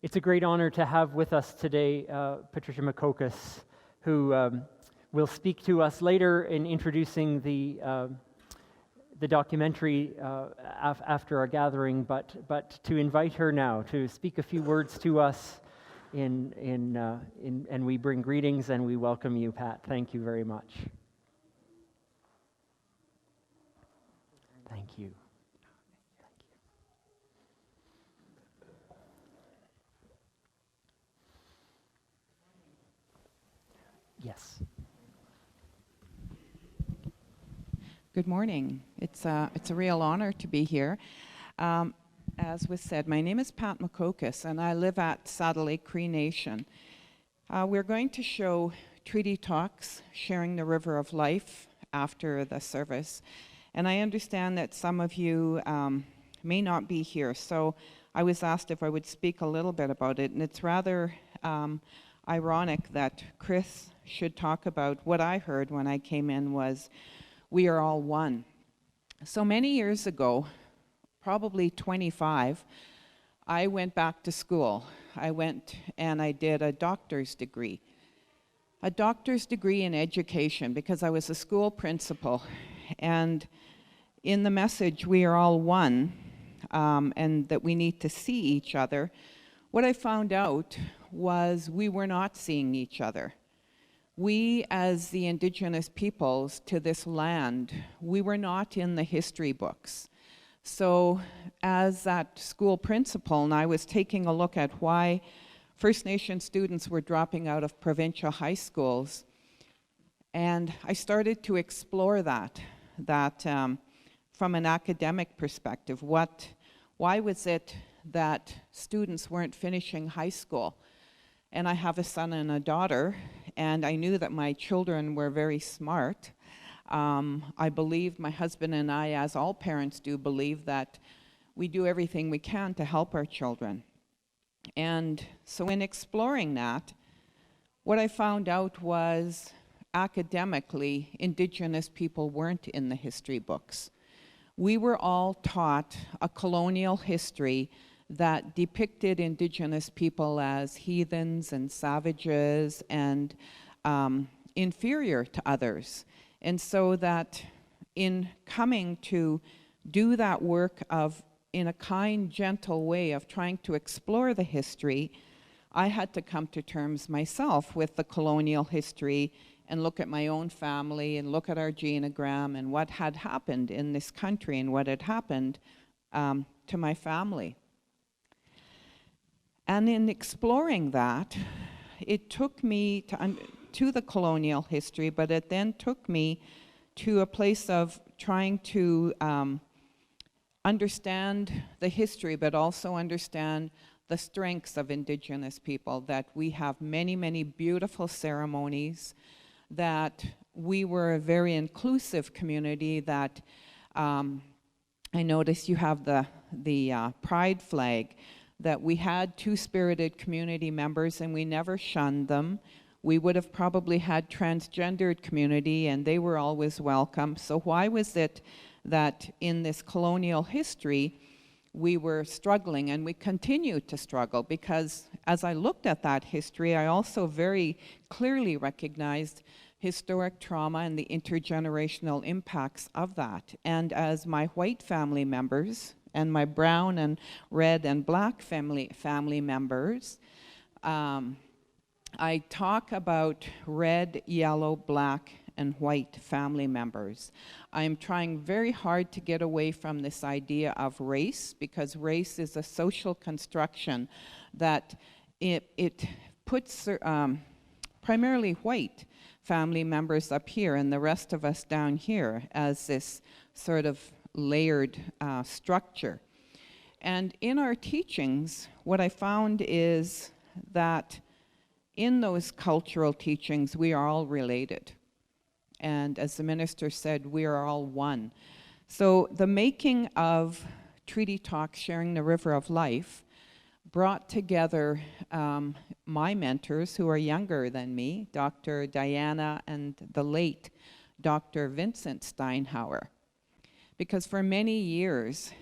It's a great honor to have with us today Patricia Makokis, who will speak to us later in introducing the documentary after our gathering, but to invite her now to speak a few words to us, and we bring greetings and we welcome you, Pat. Thank you very much. Thank you. Yes. Good morning. It's a real honor to be here. As was said, my name is Pat Makokis, and I live at Saddle Lake Cree Nation. We're going to show treaty talks, sharing the river of life after the service. And I understand that some of you may not be here, so I was asked if I would speak a little bit about it, and it's rather ironic that Chris should talk about what I heard when I came in was, we are all one. So many years ago, probably 25, I went back to school. I went and I did a doctor's degree. A doctor's degree in education because I was a school principal. And in the message, we are all one, and that we need to see each other, what I found out was we were not seeing each other. We, as the Indigenous peoples to this land, we were not in the history books. So as that school principal, and I was taking a look at why First Nation students were dropping out of provincial high schools, and I started to explore that from an academic perspective. Why was it that students weren't finishing high school? And I have a son and a daughter, and I knew that my children were very smart. I believe, my husband and I, as all parents do, believe that we do everything we can to help our children. And so in exploring that, what I found out was academically, Indigenous people weren't in the history books. We were all taught a colonial history that depicted Indigenous people as heathens and savages and inferior to others. And so that in coming to do that work in a kind, gentle way of trying to explore the history, I had to come to terms myself with the colonial history and look at my own family and look at our genogram and what had happened in this country and what had happened to my family. And in exploring that, it took me to the colonial history, but it then took me to a place of trying to understand the history, but also understand the strengths of Indigenous people, that we have many, many beautiful ceremonies, that we were a very inclusive community, that I noticed you have the pride flag, that we had two-spirited community members and we never shunned them. We would have probably had transgendered community and they were always welcome. So why was it that in this colonial history we were struggling, and we continue to struggle? Because as I looked at that history, I also very clearly recognized historic trauma and the intergenerational impacts of that. And as my white family members and my brown and red and black family members, I talk about red, yellow, black, and white family members. I'm trying very hard to get away from this idea of race, because race is a social construction that it puts primarily white family members up here and the rest of us down here as this sort of layered structure. And in our teachings, what I found is that in those cultural teachings, we are all related. And as the minister said, we are all one. So the making of Treaty Talks, Sharing the River of Life, brought together my mentors who are younger than me, Dr. Diana and the late Dr. Vincent Steinhauer. Because for many years,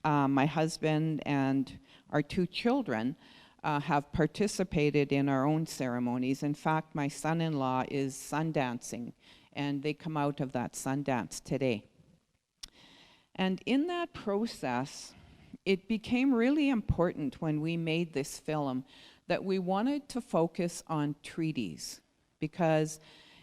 my husband and our two children have participated in our own ceremonies. In fact, my son-in-law is sun dancing, and they come out of that sun dance today. And in that process, it became really important when we made this film that we wanted to focus on treaties, because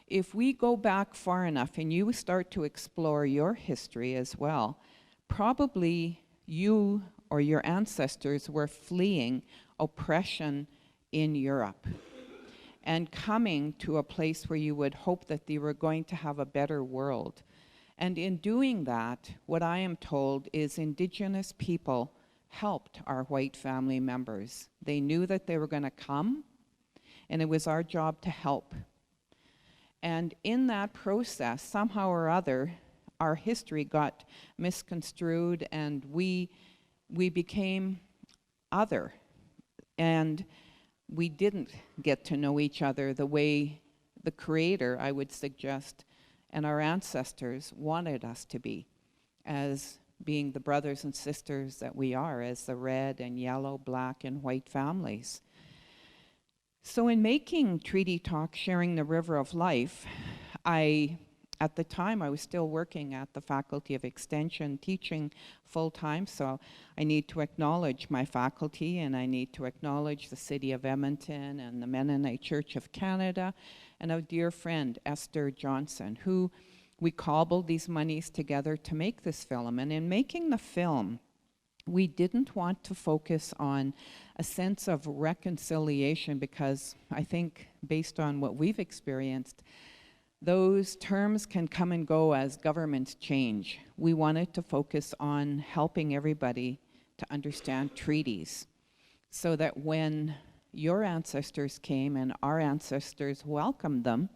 if we go back far enough and you start to explore your history as well, probably you or your ancestors were fleeing oppression in Europe and coming to a place where you would hope that they were going to have a better world. And in doing that, what I am told is Indigenous people helped our white family members. They knew that they were going to come, and it was our job to help. And in that process, somehow or other, our history got misconstrued, and we became other. And we didn't get to know each other the way the Creator, I would suggest, and our ancestors wanted us to be, as being the brothers and sisters that we are, as the red and yellow, black and white families. So in making Treaty Talk, Sharing the River of Life, at the time, I was still working at the Faculty of Extension, teaching full-time, so I need to acknowledge my faculty, and I need to acknowledge the City of Edmonton and the Mennonite Church of Canada, and a dear friend, Esther Johnson, who we cobbled these monies together to make this film. And in making the film, we didn't want to focus on a sense of reconciliation, because I think, based on what we've experienced, those terms can come and go as governments change. We wanted to focus on helping everybody to understand treaties, so that when your ancestors came and our ancestors welcomed them,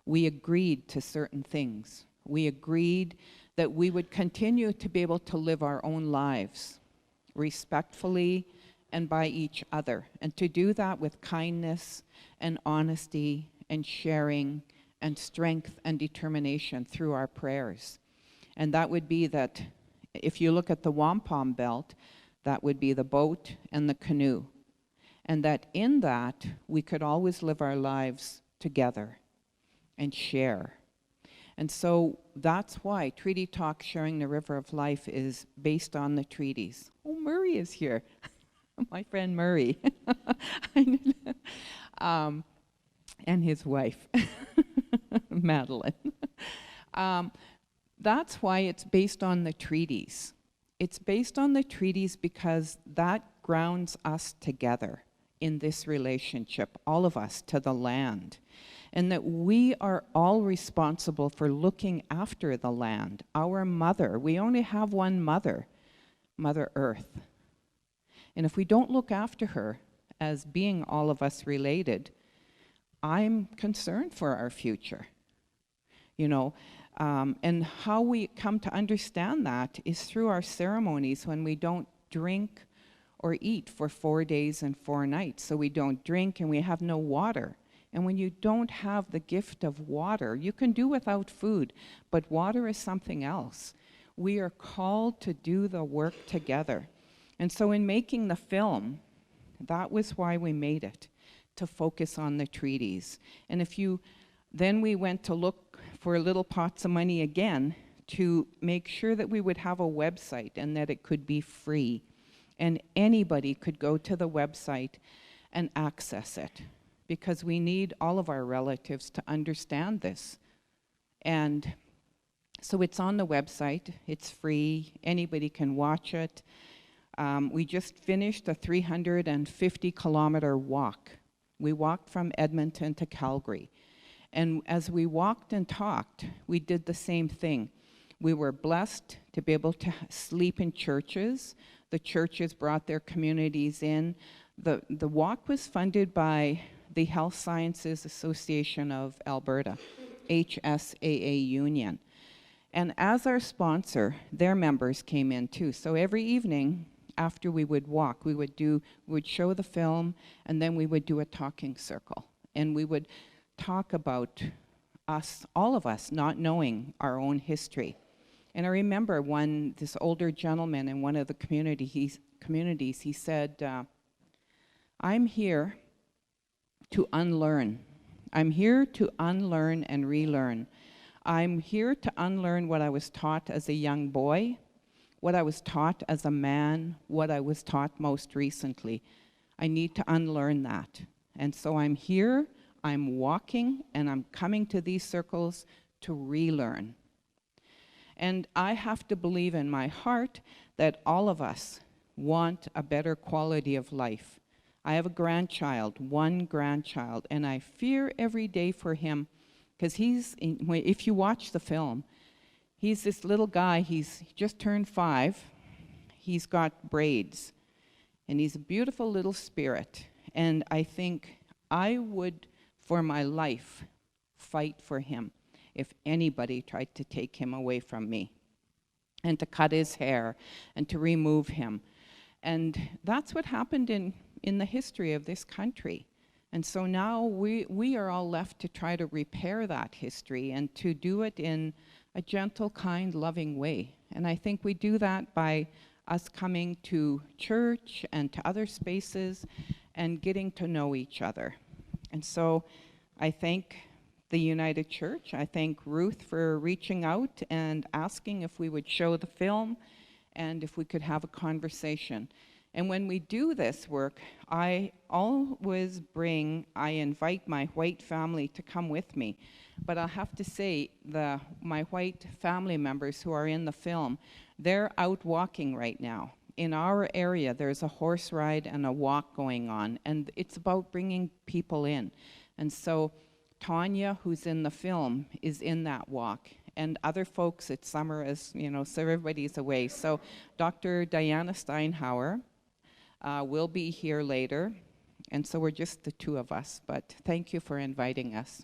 we agreed to certain things. We agreed that we would continue to be able to live our own lives respectfully and by each other, and to do that with kindness and honesty and sharing and strength and determination through our prayers. And that would be that, if you look at the wampum belt, that would be the boat and the canoe. And that in that, we could always live our lives together and share. And so that's why Treaty Talk, Sharing the River of Life is based on the treaties. Oh, Murray is here. My friend Murray. And his wife, Madeline. That's why it's based on the treaties. It's based on the treaties because that grounds us together in this relationship, all of us, to the land. And that we are all responsible for looking after the land. Our mother, we only have one mother, Mother Earth. And if we don't look after her as being all of us related, I'm concerned for our future. You know, and how we come to understand that is through our ceremonies, when we don't drink or eat for 4 days and 4 nights. So we don't drink and we have no water. And when you don't have the gift of water, you can do without food, but water is something else. We are called to do the work together. And so in making the film, that was why we made it, to focus on the treaties. And then we went to look for little pots of money again to make sure that we would have a website and that it could be free. And anybody could go to the website and access it, because we need all of our relatives to understand this. And so it's on the website, it's free, anybody can watch it. We just finished a 350-kilometer walk. We walked from Edmonton to Calgary. And as we walked and talked, we did the same thing. We were blessed to be able to sleep in churches. The churches brought their communities in. The walk was funded by the Health Sciences Association of Alberta, HSAA Union. And as our sponsor, their members came in too. So every evening after we would walk, we would show the film, and then we would do a talking circle. And we would talk about us, all of us, not knowing our own history. And I remember this older gentleman in one of the communities, he said, I'm here to unlearn. I'm here to unlearn and relearn. I'm here to unlearn what I was taught as a young boy, what I was taught as a man, what I was taught most recently. I need to unlearn that. And so I'm here, I'm walking, and I'm coming to these circles to relearn. And I have to believe in my heart that all of us want a better quality of life. I have a grandchild, one grandchild, and I fear every day for him, because if you watch the film, he's this little guy, he's just turned 5, he's got braids, and he's a beautiful little spirit. And I think I would, for my life, fight for him if anybody tried to take him away from me, and to cut his hair, and to remove him. And that's what happened in the history of this country. And so now we are all left to try to repair that history and to do it in a gentle, kind, loving way. And I think we do that by us coming to church and to other spaces and getting to know each other. And so I thank the United Church. I thank Ruth for reaching out and asking if we would show the film and if we could have a conversation. And when we do this work, I always I invite my white family to come with me. But I'll have to say, my white family members who are in the film, they're out walking right now. In our area, there's a horse ride and a walk going on, and it's about bringing people in. And so Tanya, who's in the film, is in that walk. And other folks, it's summer, as you know, so everybody's away. So Dr. Diana Steinhauer will be here later. And so we're just the two of us. But thank you for inviting us.